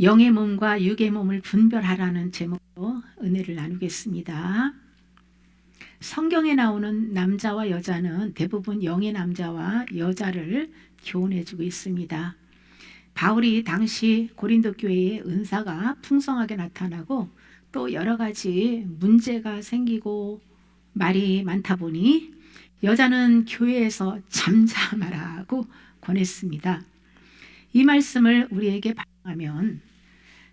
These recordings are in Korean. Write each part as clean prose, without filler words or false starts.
영의 몸과 육의 몸을 분별하라는 제목으로 은혜를 나누겠습니다. 성경에 나오는 남자와 여자는 대부분 영의 남자와 여자를 교훈해주고 있습니다. 바울이 당시 고린도 교회의 은사가 풍성하게 나타나고 또 여러 가지 문제가 생기고 말이 많다 보니 여자는 교회에서 잠잠하라고 권했습니다. 이 말씀을 우리에게 반영하면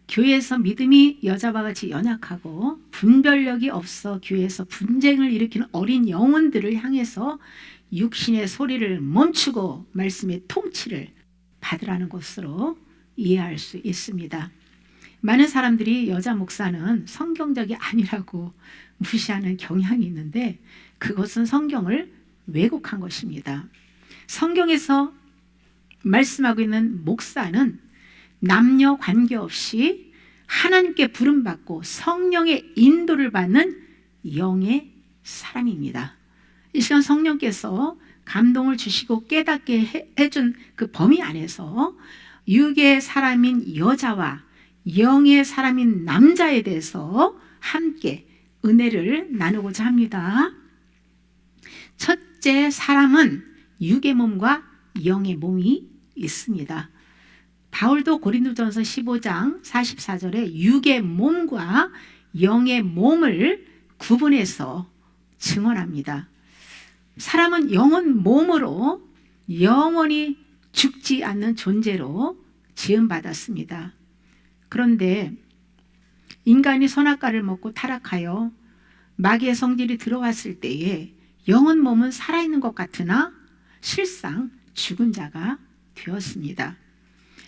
교회에서 믿음이 여자와 같이 연약하고 분별력이 없어 교회에서 분쟁을 일으키는 어린 영혼들을 향해서 육신의 소리를 멈추고 말씀의 통치를 받으라는 것으로 이해할 수 있습니다. 많은 사람들이 여자 목사는 성경적이 아니라고 무시하는 경향이 있는데 그것은 성경을 왜곡한 것입니다. 성경에서 말씀하고 있는 목사는 남녀 관계없이 하나님께 부름받고 성령의 인도를 받는 영의 사람입니다. 이 시간 성령께서 감동을 주시고 깨닫게 해준 그 범위 안에서 육의 사람인 여자와 영의 사람인 남자에 대해서 함께 은혜를 나누고자 합니다. 첫째, 사람은 육의 몸과 영의 몸이 있습니다. 바울도 고린도전서 15장 44절에 육의 몸과 영의 몸을 구분해서 증언합니다. 사람은 영혼 몸으로 영원히 죽지 않는 존재로 지음받았습니다. 그런데 인간이 선악과를 먹고 타락하여 마귀의 성질이 들어왔을 때에 영혼 몸은 살아있는 것 같으나 실상 죽은 자가 되었습니다.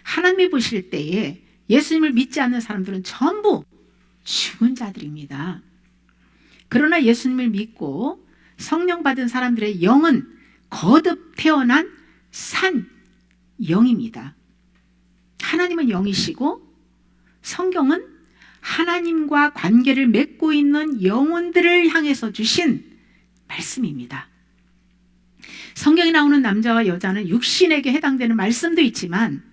하나님이 보실 때에 예수님을 믿지 않는 사람들은 전부 죽은 자들입니다. 그러나 예수님을 믿고 성령 받은 사람들의 영은 거듭 태어난 산 영입니다. 하나님은 영이시고 성경은 하나님과 관계를 맺고 있는 영혼들을 향해서 주신 말씀입니다. 성경에 나오는 남자와 여자는 육신에게 해당되는 말씀도 있지만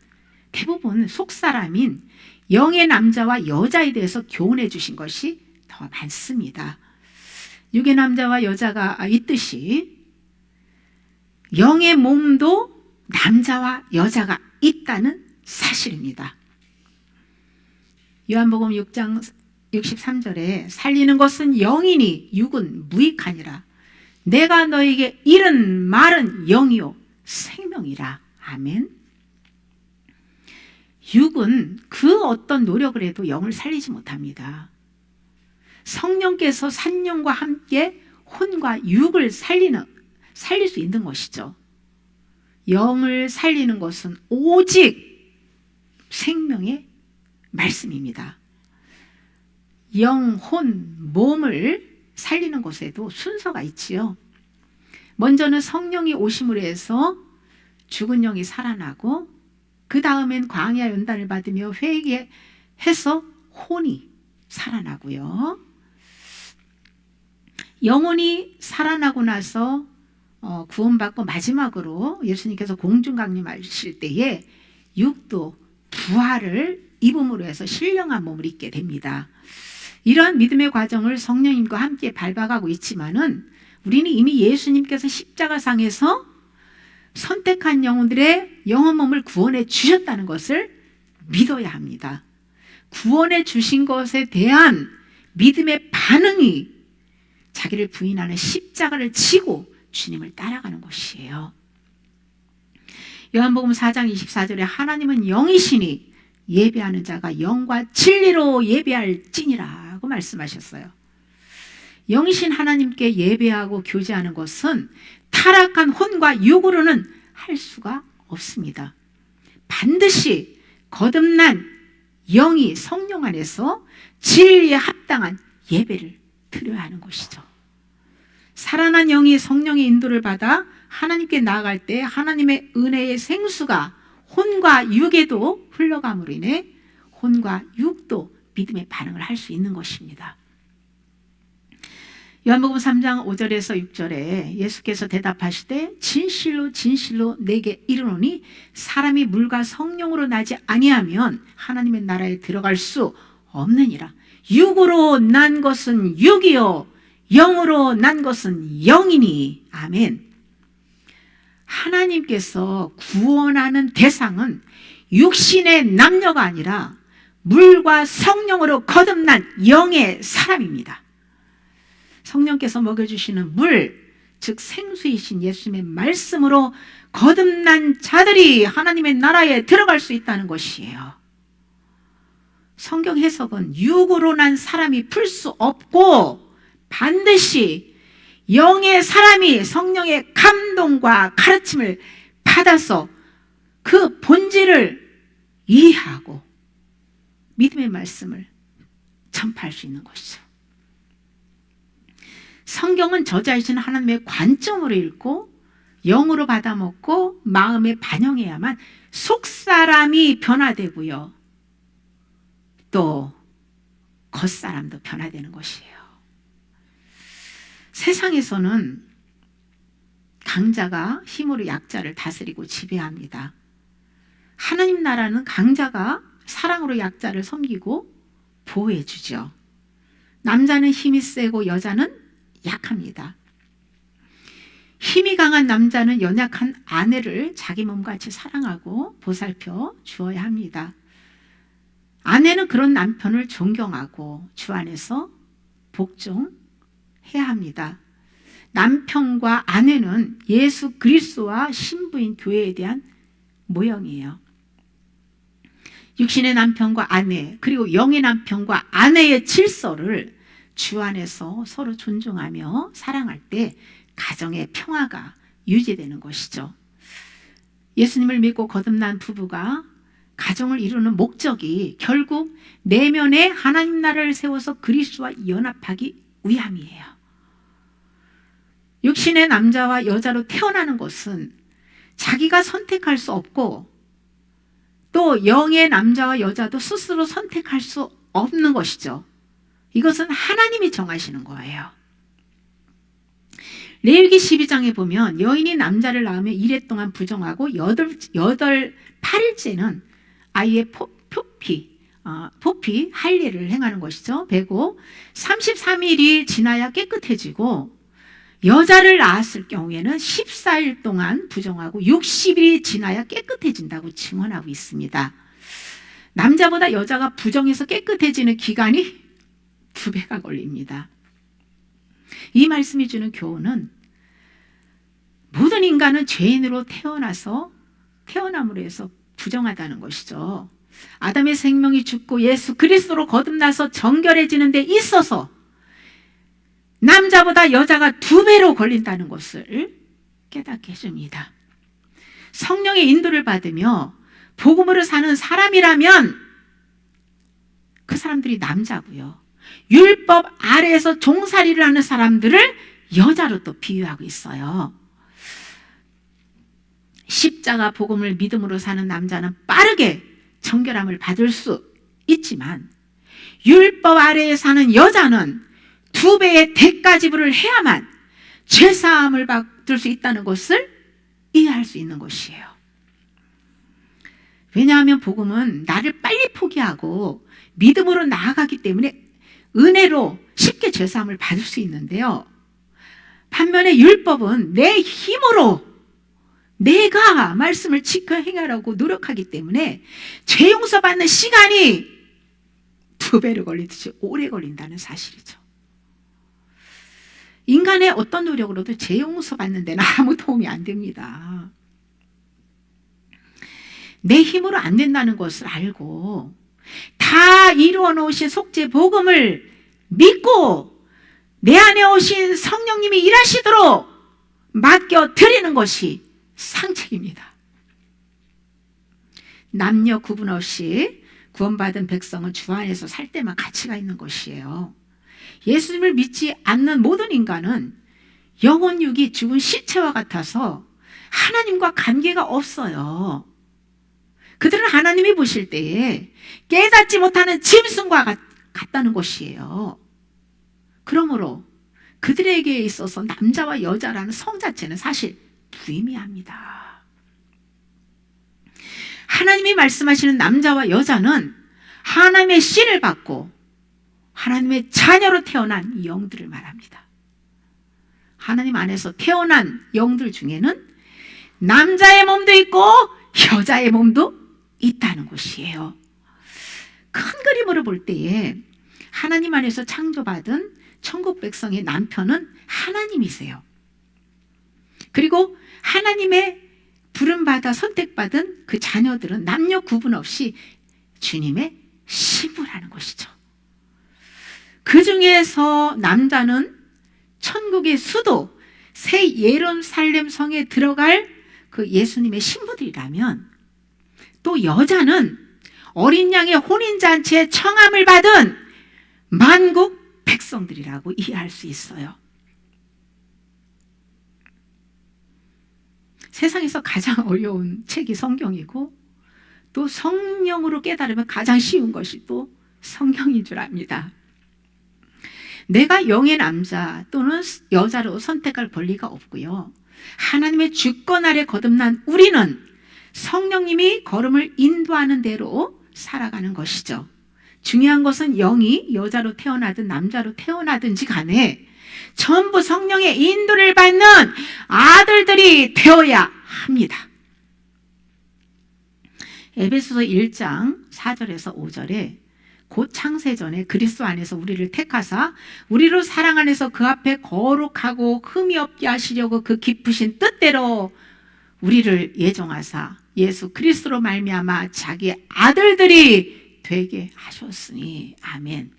대부분 속사람인 영의 남자와 여자에 대해서 교훈해 주신 것이 더 많습니다. 육의 남자와 여자가 있듯이 영의 몸도 남자와 여자가 있다는 사실입니다. 요한복음 6장 63절에 살리는 것은 영이니 육은 무익하니라. 내가 너에게 이른 말은 영이요 생명이라. 아멘. 육은 그 어떤 노력을 해도 영을 살리지 못합니다. 성령께서 산영과 함께 혼과 육을 살릴 수 있는 것이죠. 영을 살리는 것은 오직 생명의 말씀입니다. 영, 혼, 몸을 살리는 것에도 순서가 있지요. 먼저는 성령이 오심으로 해서 죽은 영이 살아나고 그 다음엔 광야 연단을 받으며 회개해서 혼이 살아나고요. 영혼이 살아나고 나서 구원받고 마지막으로 예수님께서 공중강림하실 때에 육도 부활을 입음으로 해서 신령한 몸을 입게 됩니다. 이러한 믿음의 과정을 성령님과 함께 밟아가고 있지만은 우리는 이미 예수님께서 십자가상에서 선택한 영혼들의 영혼 몸을 구원해 주셨다는 것을 믿어야 합니다. 구원해 주신 것에 대한 믿음의 반응이 자기를 부인하는 십자가를 지고 주님을 따라가는 것이에요. 요한복음 4장 24절에 하나님은 영이시니 예배하는 자가 영과 진리로 예배할지니라고 말씀하셨어요. 영이신 하나님께 예배하고 교제하는 것은 타락한 혼과 육으로는 할 수가 없습니다. 반드시 거듭난 영이 성령 안에서 진리에 합당한 예배를 드려야 하는 것이죠. 살아난 영이 성령의 인도를 받아 하나님께 나아갈 때 하나님의 은혜의 생수가 혼과 육에도 흘러감으로 인해 혼과 육도 믿음의 반응을 할 수 있는 것입니다. 요한복음 3장 5절에서 6절에 예수께서 대답하시되 진실로 진실로 내게 이르노니 사람이 물과 성령으로 나지 아니하면 하나님의 나라에 들어갈 수 없느니라. 육으로 난 것은 육이요 영으로 난 것은 영이니. 아멘. 하나님께서 구원하는 대상은 육신의 남녀가 아니라 물과 성령으로 거듭난 영의 사람입니다. 성령께서 먹여주시는 물, 즉 생수이신 예수님의 말씀으로 거듭난 자들이 하나님의 나라에 들어갈 수 있다는 것이에요. 성경 해석은 육으로 난 사람이 풀 수 없고 반드시 영의 사람이 성령의 감동과 가르침을 받아서 그 본질을 이해하고 믿음의 말씀을 전파할 수 있는 것이죠. 성경은 저자이신 하나님의 관점으로 읽고 영으로 받아먹고 마음에 반영해야만 속사람이 변화되고요. 또 겉사람도 변화되는 것이에요. 세상에서는 강자가 힘으로 약자를 다스리고 지배합니다. 하나님 나라는 강자가 사랑으로 약자를 섬기고 보호해 주죠. 남자는 힘이 세고 여자는 약합니다. 힘이 강한 남자는 연약한 아내를 자기 몸같이 사랑하고 보살펴 주어야 합니다. 아내는 그런 남편을 존경하고 주 안에서 복종해야 합니다. 남편과 아내는 예수 그리스도와 신부인 교회에 대한 모형이에요. 육신의 남편과 아내, 그리고 영의 남편과 아내의 질서를 주 안에서 서로 존중하며 사랑할 때 가정의 평화가 유지되는 것이죠. 예수님을 믿고 거듭난 부부가 가정을 이루는 목적이 결국 내면에 하나님 나라를 세워서 그리스도와 연합하기 위함이에요. 육신의 남자와 여자로 태어나는 것은 자기가 선택할 수 없고 또 영의 남자와 여자도 스스로 선택할 수 없는 것이죠. 이것은 하나님이 정하시는 거예요. 레위기 12장에 보면 여인이 남자를 낳으면 1회 동안 부정하고 8일째는 아이의 포피 할례를 행하는 것이죠. 배고 33일이 지나야 깨끗해지고 여자를 낳았을 경우에는 14일 동안 부정하고 60일이 지나야 깨끗해진다고 증언하고 있습니다. 남자보다 여자가 부정해서 깨끗해지는 기간이 2배가 걸립니다. 이 말씀이 주는 교훈은 모든 인간은 죄인으로 태어남으로 해서 부정하다는 것이죠. 아담의 생명이 죽고 예수 그리스도로 거듭나서 정결해지는 데 있어서 남자보다 여자가 2배로 걸린다는 것을 깨닫게 해줍니다. 성령의 인도를 받으며 복음으로 사는 사람이라면 그 사람들이 남자고요. 율법 아래에서 종살이를 하는 사람들을 여자로 또 비유하고 있어요. 십자가 복음을 믿음으로 사는 남자는 빠르게 정결함을 받을 수 있지만 율법 아래에 사는 여자는 2배의 대가 지불을 해야만 죄사함을 받을 수 있다는 것을 이해할 수 있는 것이에요. 왜냐하면 복음은 나를 빨리 포기하고 믿음으로 나아가기 때문에 은혜로 쉽게 죄사함을 받을 수 있는데요. 반면에 율법은 내 힘으로 내가 말씀을 지켜 행하라고 노력하기 때문에 죄 용서받는 시간이 2배로 걸리듯이 오래 걸린다는 사실이죠. 인간의 어떤 노력으로도 죄 용서받는 데는 아무 도움이 안 됩니다. 내 힘으로 안 된다는 것을 알고 다 이루어 놓으신 속죄 복음을 믿고 내 안에 오신 성령님이 일하시도록 맡겨 드리는 것이 상책입니다. 남녀 구분 없이 구원받은 백성은 주 안에서 살 때만 가치가 있는 것이에요. 예수님을 믿지 않는 모든 인간은 영혼육이 죽은 시체와 같아서 하나님과 관계가 없어요. 그들은 하나님이 보실 때에 깨닫지 못하는 짐승과 같다는 것이에요. 그러므로 그들에게 있어서 남자와 여자라는 성 자체는 사실 무의미합니다. 하나님이 말씀하시는 남자와 여자는 하나님의 씨를 받고 하나님의 자녀로 태어난 영들을 말합니다. 하나님 안에서 태어난 영들 중에는 남자의 몸도 있고 여자의 몸도 있다는 것이에요. 큰 그림으로 볼 때에 하나님 안에서 창조받은 천국 백성의 남편은 하나님이세요. 그리고 하나님의 부름받아 선택받은 그 자녀들은 남녀 구분 없이 주님의 신부라는 것이죠. 그 중에서 남자는 천국의 수도 새 예루살렘 성에 들어갈 그 예수님의 신부들이라면, 또 여자는 어린 양의 혼인잔치에 청함을 받은 만국 백성들이라고 이해할 수 있어요. 세상에서 가장 어려운 책이 성경이고, 또 성령으로 깨달으면 가장 쉬운 것이 또 성경인 줄 압니다. 내가 영의 남자 또는 여자로 선택할 권리가 없고요. 하나님의 주권 아래 거듭난 우리는 성령님이 걸음을 인도하는 대로 살아가는 것이죠. 중요한 것은 영이 여자로 태어나든 남자로 태어나든지 간에 전부 성령의 인도를 받는 아들들이 되어야 합니다. 에베소서 1장 4절에서 5절에 곧 창세전에 그리스도 안에서 우리를 택하사 우리로 사랑 안에서 그 앞에 거룩하고 흠이 없게 하시려고 그 깊으신 뜻대로 우리를 예정하사 예수 그리스도로 말미암아 자기 아들들이 되게 하셨으니. 아멘.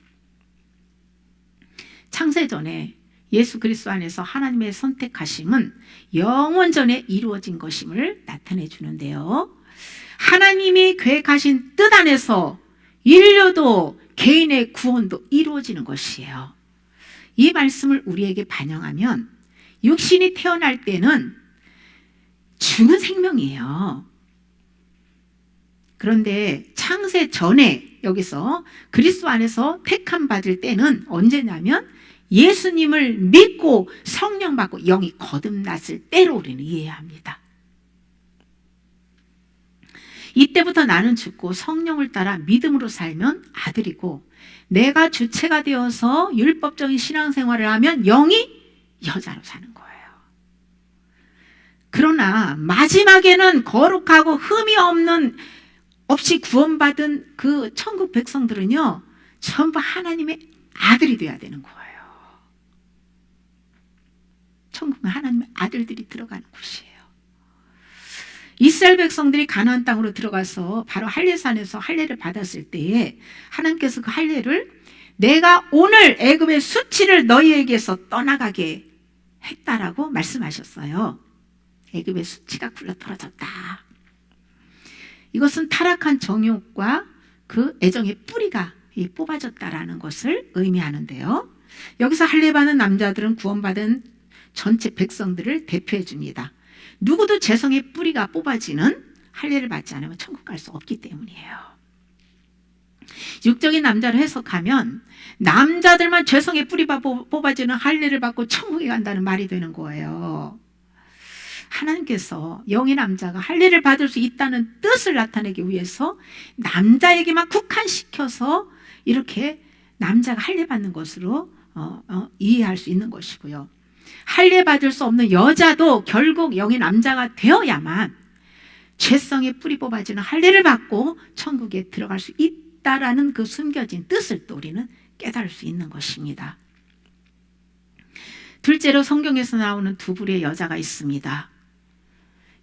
창세전에 예수 그리스도 안에서 하나님의 선택하심은 영원전에 이루어진 것임을 나타내 주는데요. 하나님이 계획하신 뜻 안에서 인류도 개인의 구원도 이루어지는 것이에요. 이 말씀을 우리에게 반영하면 육신이 태어날 때는 죽은 생명이에요. 그런데 창세 전에 여기서 그리스도 안에서 택함 받을 때는 언제냐면 예수님을 믿고 성령 받고 영이 거듭났을 때로 우리는 이해해야 합니다. 이때부터 나는 죽고 성령을 따라 믿음으로 살면 아들이고, 내가 주체가 되어서 율법적인 신앙생활을 하면 영이 여자로 사는 거예요. 그러나 마지막에는 거룩하고 흠이 없이 구원받은 그 천국 백성들은요, 전부 하나님의 아들이 되어야 되는 거예요. 천국은 하나님의 아들들이 들어가는 곳이에요. 이스라엘 백성들이 가나안 땅으로 들어가서 바로 할례산에서 할례를 받았을 때에 하나님께서 그 할례를 내가 오늘 애굽의 수치를 너희에게서 떠나가게 했다라고 말씀하셨어요. 애굽의 수치가 굴러 떨어졌다. 이것은 타락한 정욕과 그 애정의 뿌리가 뽑아졌다라는 것을 의미하는데요. 여기서 할례받은 남자들은 구원받은 전체 백성들을 대표해 줍니다. 누구도 재성의 뿌리가 뽑아지는 할례를 받지 않으면 천국 갈 수 없기 때문이에요. 육적인 남자를 해석하면 남자들만 재성의 뿌리가 뽑아지는 할례를 받고 천국에 간다는 말이 되는 거예요. 하나님께서 영의 남자가 할례를 받을 수 있다는 뜻을 나타내기 위해서 남자에게만 국한시켜서 이렇게 남자가 할례 받는 것으로 이해할 수 있는 것이고요. 할례 받을 수 없는 여자도 결국 영의 남자가 되어야만 죄성의 뿌리 뽑아지는 할례를 받고 천국에 들어갈 수 있다라는 그 숨겨진 뜻을 또 우리는 깨달을 수 있는 것입니다. 둘째로 성경에서 나오는 두 부류의 여자가 있습니다.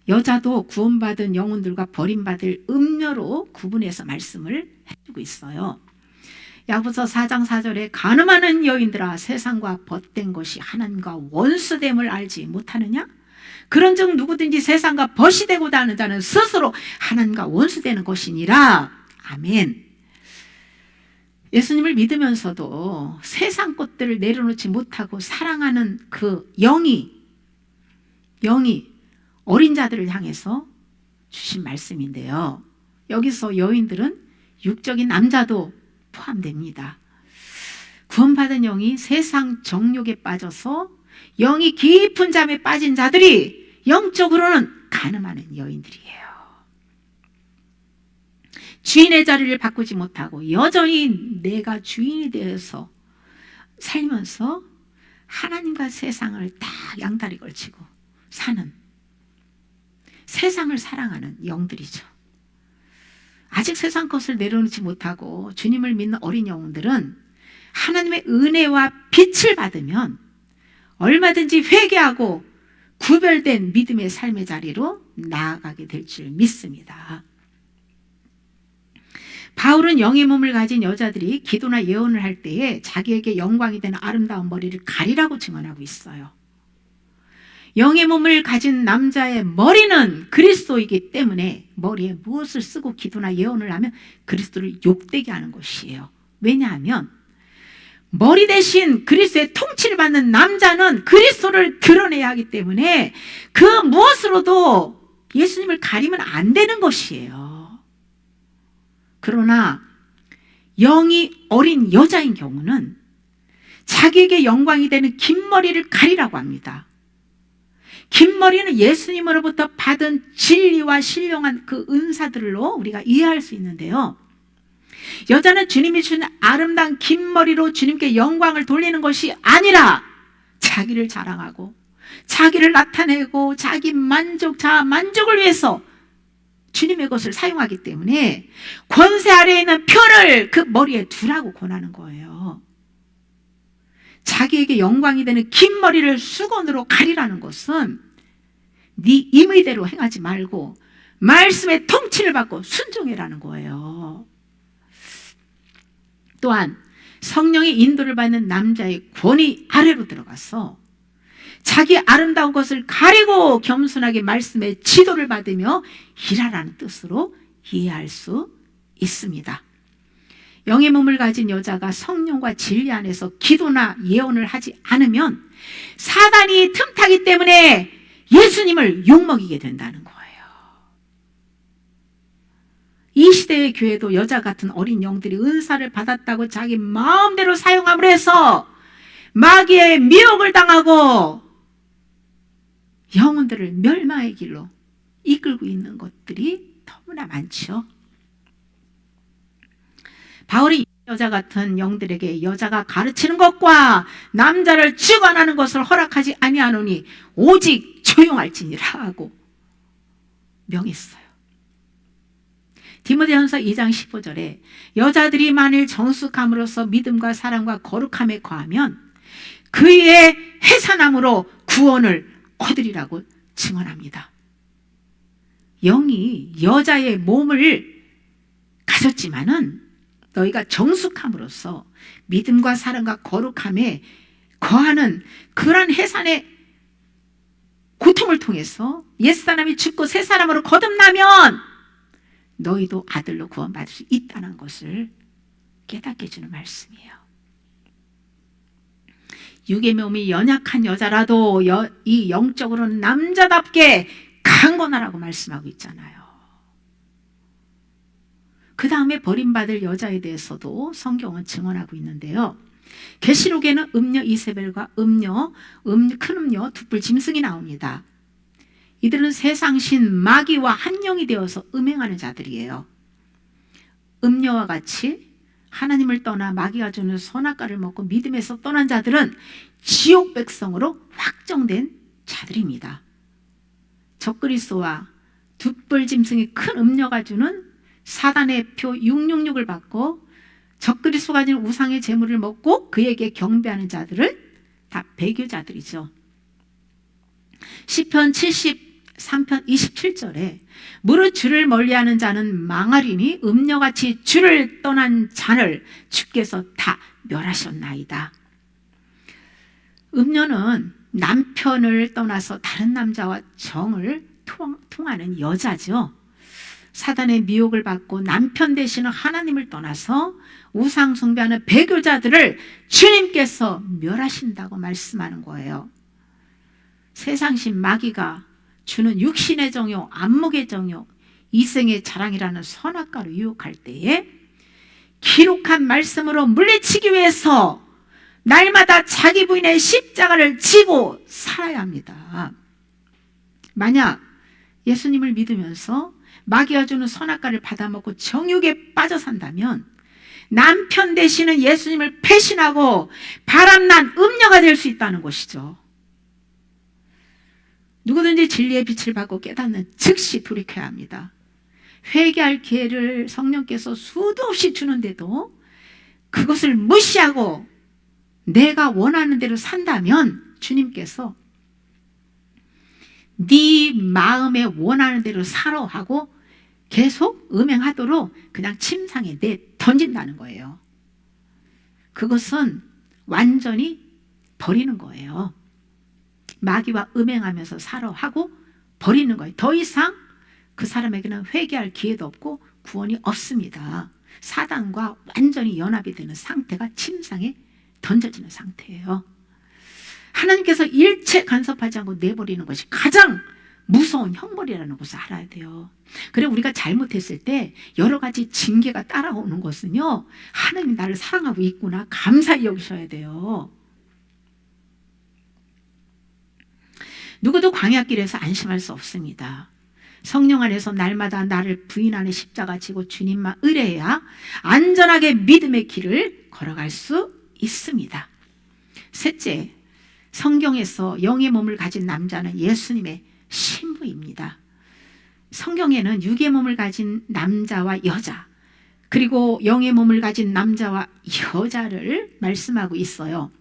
여자도 구원받은 영혼들과 버림받을 음녀로 구분해서 말씀을 해주고 있어요. 야고보서 4장 4절에 간음하는 여인들아 세상과 벗된 것이 하나님과 원수됨을 알지 못하느냐? 그런즉 누구든지 세상과 벗이 되고자 하는 자는 스스로 하나님과 원수되는 것이니라. 아멘. 예수님을 믿으면서도 세상 것들을 내려놓지 못하고 사랑하는 그 영이 어린 자들을 향해서 주신 말씀인데요. 여기서 여인들은 육적인 남자도 포함됩니다. 구원받은 영이 세상 정욕에 빠져서 영이 깊은 잠에 빠진 자들이 영적으로는 간음하는 여인들이에요. 주인의 자리를 바꾸지 못하고 여전히 내가 주인이 되어서 살면서 하나님과 세상을 다 양다리 걸치고 사는, 세상을 사랑하는 영들이죠. 아직 세상 것을 내려놓지 못하고 주님을 믿는 어린 영들은 하나님의 은혜와 빛을 받으면 얼마든지 회개하고 구별된 믿음의 삶의 자리로 나아가게 될 줄 믿습니다. 바울은 영의 몸을 가진 여자들이 기도나 예언을 할 때에 자기에게 영광이 되는 아름다운 머리를 가리라고 증언하고 있어요. 영의 몸을 가진 남자의 머리는 그리스도이기 때문에 머리에 무엇을 쓰고 기도나 예언을 하면 그리스도를 욕되게 하는 것이에요. 왜냐하면 머리 대신 그리스도의 통치를 받는 남자는 그리스도를 드러내야 하기 때문에 그 무엇으로도 예수님을 가리면 안 되는 것이에요. 그러나 영이 어린 여자인 경우는 자기에게 영광이 되는 긴 머리를 가리라고 합니다. 긴 머리는 예수님으로부터 받은 진리와 신령한 그 은사들로 우리가 이해할 수 있는데요. 여자는 주님이 주신 아름다운 긴 머리로 주님께 영광을 돌리는 것이 아니라 자기를 자랑하고 자기를 나타내고 자기 만족, 자아 만족을 위해서 주님의 것을 사용하기 때문에 권세 아래에 있는 표를 그 머리에 두라고 권하는 거예요. 자기에게 영광이 되는 긴 머리를 수건으로 가리라는 것은 네 임의대로 행하지 말고 말씀의 통치를 받고 순종해라는 거예요. 또한 성령의 인도를 받는 남자의 권위 아래로 들어가서 자기 아름다운 것을 가리고 겸손하게 말씀의 지도를 받으며 일하라는 뜻으로 이해할 수 있습니다. 영의 몸을 가진 여자가 성령과 진리 안에서 기도나 예언을 하지 않으면 사단이 틈타기 때문에 예수님을 욕먹이게 된다는 거예요. 이 시대의 교회도 여자 같은 어린 영들이 은사를 받았다고 자기 마음대로 사용함으로 해서 마귀의 미혹을 당하고 영혼들을 멸망의 길로 이끌고 있는 것들이 너무나 많죠. 바울이 여자 같은 영들에게 여자가 가르치는 것과 남자를 주관하는 것을 허락하지 아니하노니 오직 조용할지니라 하고 명했어요. 디모데전서 2장 15절에 여자들이 만일 정숙함으로써 믿음과 사랑과 거룩함에 거하면 그의 해산함으로 구원을 얻으리라고 증언합니다. 영이 여자의 몸을 가졌지만은 너희가 정숙함으로써 믿음과 사랑과 거룩함에 거하는 그러한 해산의 고통을 통해서 옛사람이 죽고 새사람으로 거듭나면 너희도 아들로 구원받을 수 있다는 것을 깨닫게 해주는 말씀이에요. 육의 몸이 연약한 여자라도 이 영적으로는 남자답게 강건하라고 말씀하고 있잖아요. 그 다음에 버림받을 여자에 대해서도 성경은 증언하고 있는데요. 계시록에는 음녀 이세벨과 큰 음녀 두 뿔 짐승이 나옵니다. 이들은 세상신 마귀와 한영이 되어서 음행하는 자들이에요. 음녀와 같이 하나님을 떠나 마귀가 주는 선악과를 먹고 믿음에서 떠난 자들은 지옥 백성으로 확정된 자들입니다. 적그리스도와 두 뿔 짐승이 큰 음녀가 주는 사단의 표 666을 받고 적그리스도가 주는 우상의 제물을 먹고 그에게 경배하는 자들을 다 배교자들이죠. 시편 73편 27절에 무릇 주를 멀리하는 자는 망하리니 음녀같이 주를 떠난 자를 주께서 다 멸하셨나이다. 음녀는 남편을 떠나서 다른 남자와 정을 통하는 여자죠. 사단의 미혹을 받고 남편 되시는 하나님을 떠나서 우상 숭배하는 배교자들을 주님께서 멸하신다고 말씀하는 거예요. 세상신 마귀가 주는 육신의 정욕, 안목의 정욕, 이생의 자랑이라는 선악과로 유혹할 때에 기록한 말씀으로 물리치기 위해서 날마다 자기 부인의 십자가를 지고 살아야 합니다. 만약 예수님을 믿으면서 마귀가 주는 선악과를 받아먹고 정욕에 빠져 산다면 남편 되시는 예수님을 배신하고 바람난 음녀가 될 수 있다는 것이죠. 누구든지 진리의 빛을 받고 깨닫는 즉시 돌이켜야 합니다. 회개할 기회를 성령께서 수도 없이 주는데도 그것을 무시하고 내가 원하는 대로 산다면 주님께서 네 마음에 원하는 대로 살아 하고 계속 음행하도록 그냥 침상에 던진다는 거예요. 그것은 완전히 버리는 거예요. 마귀와 음행하면서 살아 하고 버리는 거예요. 더 이상 그 사람에게는 회개할 기회도 없고 구원이 없습니다. 사단과 완전히 연합이 되는 상태가 침상에 던져지는 상태예요. 하나님께서 일체 간섭하지 않고 내버리는 것이 가장 무서운 형벌이라는 것을 알아야 돼요. 그래 우리가 잘못했을 때 여러 가지 징계가 따라오는 것은요, 하나님이 나를 사랑하고 있구나 감사히 여기셔야 돼요. 누구도 광야길에서 안심할 수 없습니다. 성령 안에서 날마다 나를 부인하는 십자가 지고 주님만 의뢰해야 안전하게 믿음의 길을 걸어갈 수 있습니다. 셋째, 성경에서 영의 몸을 가진 남자는 예수님의 신부입니다. 성경에는 육의 몸을 가진 남자와 여자, 그리고 영의 몸을 가진 남자와 여자를 말씀하고 있어요.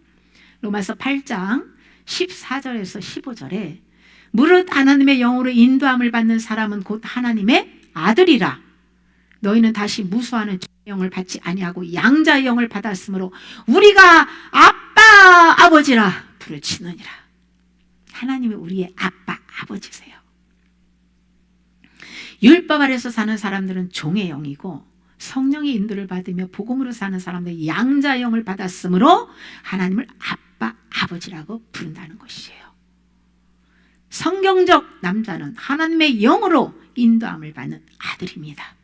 로마서 8장 14절에서 15절에 무릇 하나님의 영으로 인도함을 받는 사람은 곧 하나님의 아들이라. 너희는 다시 무수하는 주의 영을 받지 아니하고 양자의 영을 받았으므로 우리가 아빠 아버지라 부르짖느니라. 하나님이 우리의 아빠 아버지세요. 율법 아래서 사는 사람들은 종의 영이고 성령의 인도를 받으며 복음으로 사는 사람들은 양자의 영을 받았으므로 하나님을 아빠 아버지라고 부른다는 것이에요. 성경적 남자는 하나님의 영으로 인도함을 받는 아들입니다.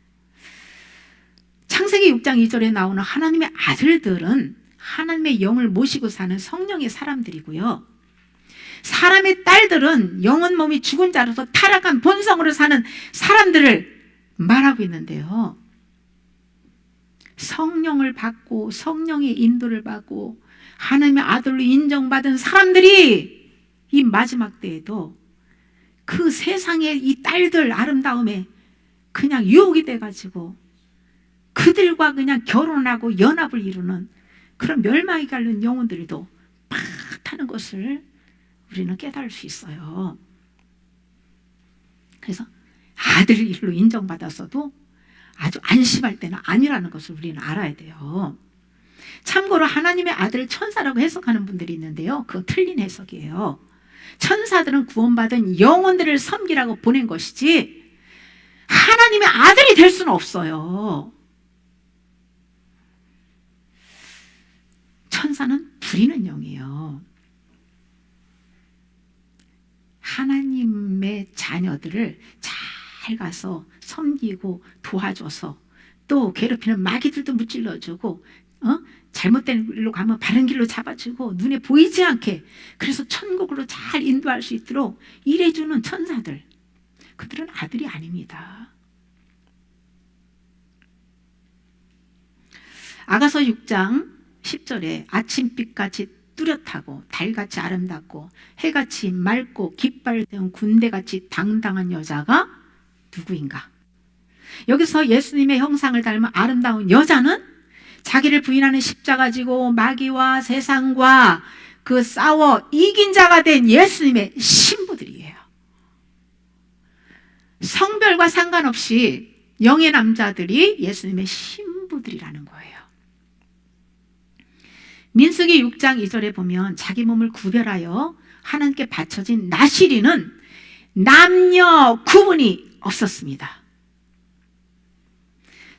창세기 6장 2절에 나오는 하나님의 아들들은 하나님의 영을 모시고 사는 성령의 사람들이고요. 사람의 딸들은 영혼 몸이 죽은 자로서 타락한 본성으로 사는 사람들을 말하고 있는데요. 성령을 받고 성령의 인도를 받고 하나님의 아들로 인정받은 사람들이 이 마지막 때에도 그 세상의 이 딸들 아름다움에 그냥 유혹이 돼가지고 그들과 그냥 결혼하고 연합을 이루는 그런 멸망이 갈린 영혼들도 많다는 것을 우리는 깨달을 수 있어요. 그래서 아들로 인정받았어도 아주 안심할 때는 아니라는 것을 우리는 알아야 돼요. 참고로 하나님의 아들을 천사라고 해석하는 분들이 있는데요. 그거 틀린 해석이에요. 천사들은 구원받은 영혼들을 섬기라고 보낸 것이지 하나님의 아들이 될 수는 없어요. 천사는 부리는 영이에요. 하나님의 자녀들을 잘 가서 섬기고 도와줘서 또 괴롭히는 마귀들도 무찔러주고 잘못된 길로 가면 바른 길로 잡아주고 눈에 보이지 않게 그래서 천국으로 잘 인도할 수 있도록 일해주는 천사들, 그들은 아들이 아닙니다. 아가서 6장 10절에 아침빛같이 뚜렷하고 달같이 아름답고 해같이 맑고 깃발 세운 군대같이 당당한 여자가 누구인가? 여기서 예수님의 형상을 닮은 아름다운 여자는 자기를 부인하는 십자가 지고 마귀와 세상과 그 싸워 이긴 자가 된 예수님의 신부들이에요. 성별과 상관없이 영의 남자들이 예수님의 신부들이라는 거예요. 민수기 6장 2절에 보면 자기 몸을 구별하여 하나님께 바쳐진 나시리는 남녀 구분이 없었습니다.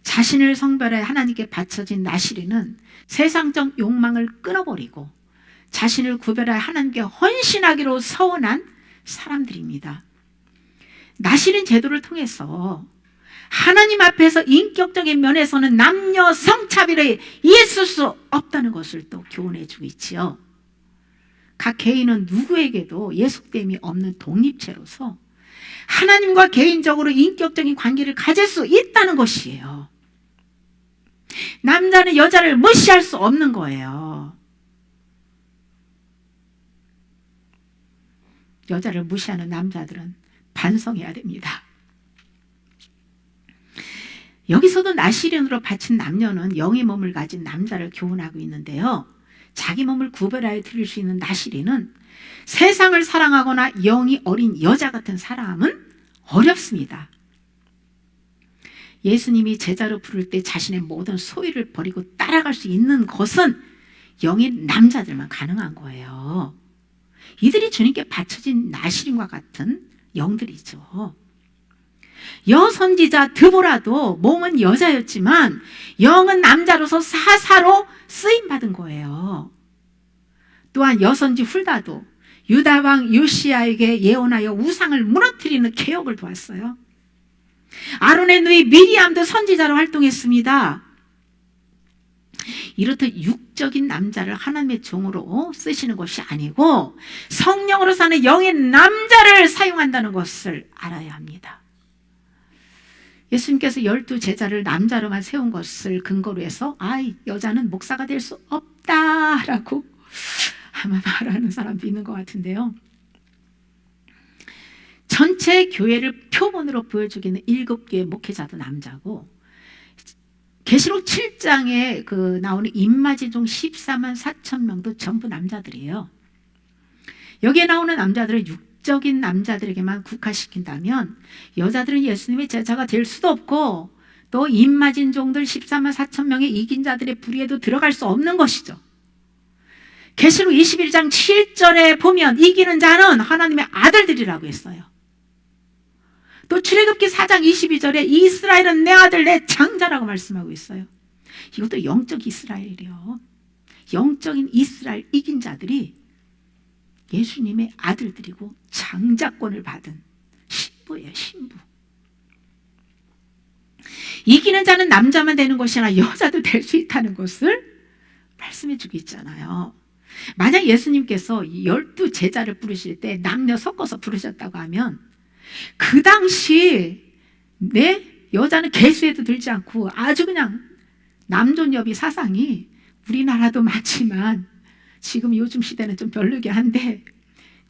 자신을 성별해 하나님께 바쳐진 나시리는 세상적 욕망을 끊어버리고 자신을 구별하여 하나님께 헌신하기로 서원한 사람들입니다. 나시린 제도를 통해서 하나님 앞에서 인격적인 면에서는 남녀 성차별에 있을 수 없다는 것을 또 교훈해 주고 있지요. 각 개인은 누구에게도 예속됨이 없는 독립체로서 하나님과 개인적으로 인격적인 관계를 가질 수 있다는 것이에요. 남자는 여자를 무시할 수 없는 거예요. 여자를 무시하는 남자들은 반성해야 됩니다. 여기서도 나시린으로 바친 남녀는 영의 몸을 가진 남자를 교훈하고 있는데요. 자기 몸을 구별하여 드릴 수 있는 나시린은 세상을 사랑하거나 영이 어린 여자 같은 사람은 어렵습니다. 예수님이 제자로 부를 때 자신의 모든 소유를 버리고 따라갈 수 있는 것은 영의 남자들만 가능한 거예요. 이들이 주님께 바쳐진 나시린과 같은 영들이죠. 여선지자 드보라도 몸은 여자였지만 영은 남자로서 사사로 쓰임받은 거예요. 또한 여선지 훌다도 유다왕 요시야에게 예언하여 우상을 무너뜨리는 개혁을 도왔어요. 아론의 누이 미리암도 선지자로 활동했습니다. 이렇듯 육적인 남자를 하나님의 종으로 쓰시는 것이 아니고 성령으로 사는 영의 남자를 사용한다는 것을 알아야 합니다. 예수님께서 12제자를 남자로만 세운 것을 근거로 해서 여자는 목사가 될 수 없다라고 아마 말하는 사람도 있는 것 같은데요. 전체 교회를 표본으로 보여주기는 7개의 목회자도 남자고 계시록 7장에 나오는 임마지종 14만 4천 명도 전부 남자들이에요. 여기에 나오는 남자들을 육적인 남자들에게만 국한시킨다면 여자들은 예수님의 제자가 될 수도 없고 또 임마진종들 14만 4천 명의 이긴 자들의 부리에도 들어갈 수 없는 것이죠. 계시록 21장 7절에 보면 이기는 자는 하나님의 아들들이라고 했어요. 또 출애굽기 4장 22절에 이스라엘은 내 아들 내 장자라고 말씀하고 있어요. 이것도 영적 이스라엘이요. 영적인 이스라엘 이긴 자들이 예수님의 아들들이고 장자권을 받은 신부예요. 신부. 이기는 자는 남자만 되는 것이 아니라 여자도 될 수 있다는 것을 말씀해 주고 있잖아요. 만약 예수님께서 12제자를 부르실 때 남녀 섞어서 부르셨다고 하면 그 당시 여자는 개수에도 들지 않고 아주 그냥 남존여비 사상이 우리나라도 많지만 지금 요즘 시대는 좀 별로긴 한데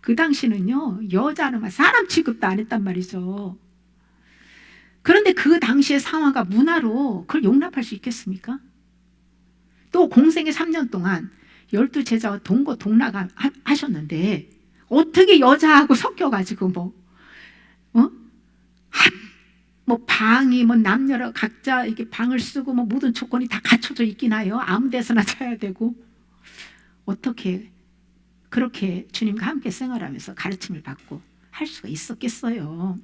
그 당시는요 여자는 사람 취급도 안 했단 말이죠. 그런데 그 당시의 상황과 문화로 그걸 용납할 수 있겠습니까? 또 공생의 3년 동안 12제자와 동고동락 하셨는데 어떻게 여자하고 섞여가지고 방이 남녀로 각자 이렇게 방을 쓰고 모든 조건이 다 갖춰져 있긴 해요. 아무 데서나 자야 되고 어떻게 그렇게 주님과 함께 생활하면서 가르침을 받고 할 수가 있었겠어요.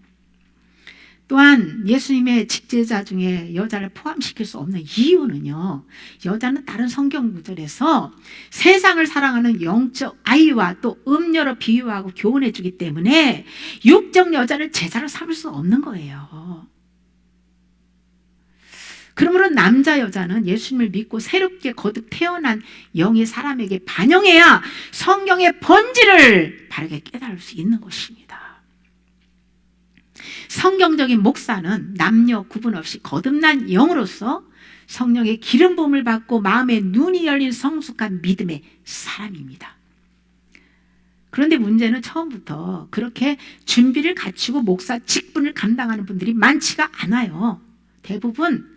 또한 예수님의 직제자 중에 여자를 포함시킬 수 없는 이유는요. 여자는 다른 성경 구절에서 세상을 사랑하는 영적 아이와 또 음녀로 비유하고 교훈해 주기 때문에 육적 여자를 제자로 삼을 수 없는 거예요. 그러므로 남자 여자는 예수님을 믿고 새롭게 거듭 태어난 영의 사람에게 반영해야 성경의 본질을 바르게 깨달을 수 있는 것입니다. 성경적인 목사는 남녀 구분 없이 거듭난 영으로서 성령의 기름 부음을 받고 마음의 눈이 열린 성숙한 믿음의 사람입니다. 그런데 문제는 처음부터 그렇게 준비를 갖추고 목사 직분을 감당하는 분들이 많지가 않아요. 대부분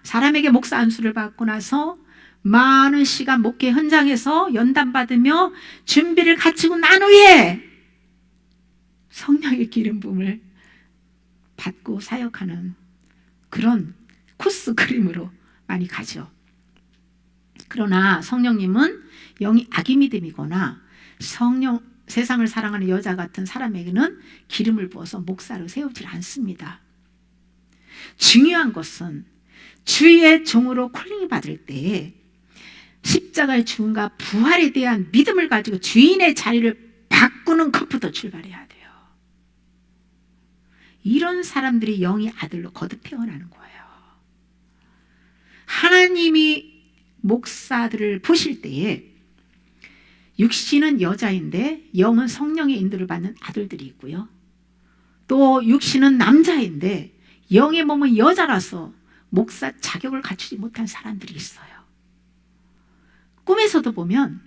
사람에게 목사 안수를 받고 나서 많은 시간 목회 현장에서 연단받으며 준비를 갖추고 난 후에 성령의 기름 부음을 받고 사역하는 그런 코스 그림으로 많이 가죠. 그러나 성령님은 영이 아기 믿음이거나 세상을 사랑하는 여자 같은 사람에게는 기름을 부어서 목사로 세우질 않습니다. 중요한 것은 주의 종으로 콜링 받을 때 십자가의 죽음과 부활에 대한 믿음을 가지고 주인의 자리를 바꾸는 것부터 출발해야 돼요. 이런 사람들이 영의 아들로 거듭 태어나는 거예요. 하나님이 목사들을 보실 때에 육신은 여자인데 영은 성령의 인도를 받는 아들들이 있고요. 또 육신은 남자인데 영의 몸은 여자라서 목사 자격을 갖추지 못한 사람들이 있어요. 꿈에서도 보면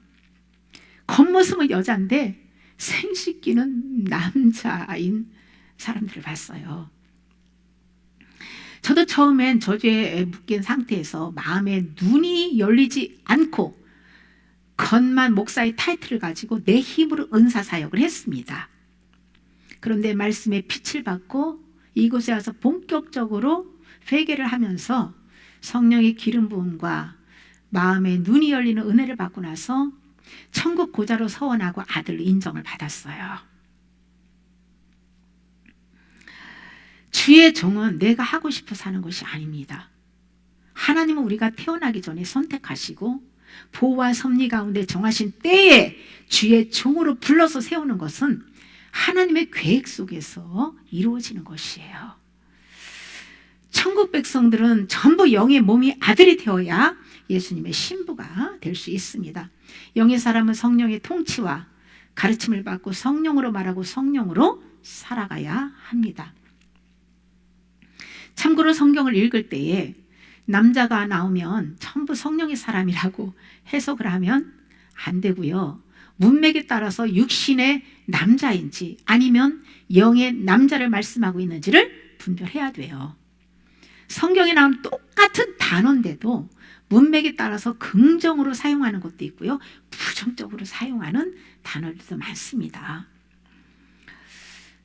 겉모습은 여자인데 생식기는 남자인 사람들을 봤어요. 저도 처음엔 저주에 묶인 상태에서 마음에 눈이 열리지 않고 겉만 목사의 타이틀을 가지고 내 힘으로 은사 사역을 했습니다. 그런데 말씀의 빛을 받고 이곳에 와서 본격적으로 회개를 하면서 성령의 기름 부음과 마음의 눈이 열리는 은혜를 받고 나서 천국 고자로 서원하고 아들로 인정을 받았어요. 주의 종은 내가 하고 싶어서 하는 것이 아닙니다. 하나님은 우리가 태어나기 전에 선택하시고 보호와 섭리 가운데 정하신 때에 주의 종으로 불러서 세우는 것은 하나님의 계획 속에서 이루어지는 것이에요. 천국 백성들은 전부 영의 몸이 아들이 되어야 예수님의 신부가 될 수 있습니다. 영의 사람은 성령의 통치와 가르침을 받고 성령으로 말하고 성령으로 살아가야 합니다. 참고로 성경을 읽을 때에 남자가 나오면 전부 성령의 사람이라고 해석을 하면 안 되고요. 문맥에 따라서 육신의 남자인지 아니면 영의 남자를 말씀하고 있는지를 분별해야 돼요. 성경에 나오는 똑같은 단어인데도 문맥에 따라서 긍정으로 사용하는 것도 있고요. 부정적으로 사용하는 단어들도 많습니다.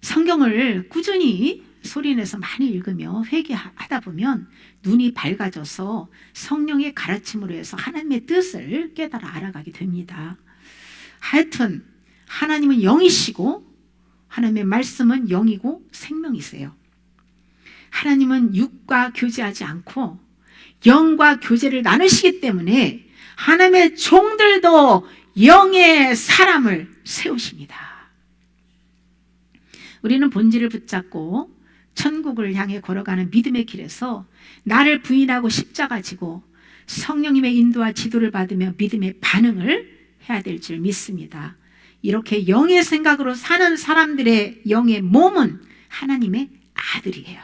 성경을 꾸준히 소리내서 많이 읽으며 회개하다 보면 눈이 밝아져서 성령의 가르침으로 해서 하나님의 뜻을 깨달아 알아가게 됩니다. 하여튼 하나님은 영이시고 하나님의 말씀은 영이고 생명이세요. 하나님은 육과 교제하지 않고 영과 교제를 나누시기 때문에 하나님의 종들도 영의 사람을 세우십니다. 우리는 본질을 붙잡고 천국을 향해 걸어가는 믿음의 길에서 나를 부인하고 십자가 지고 성령님의 인도와 지도를 받으며 믿음의 반응을 해야 될 줄 믿습니다. 이렇게 영의 생각으로 사는 사람들의 영의 몸은 하나님의 아들이에요.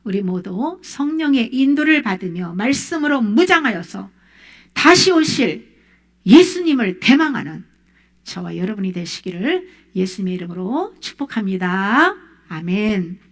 우리 모두 성령의 인도를 받으며 말씀으로 무장하여서 다시 오실 예수님을 대망하는 저와 여러분이 되시기를 예수님의 이름으로 축복합니다. 아멘.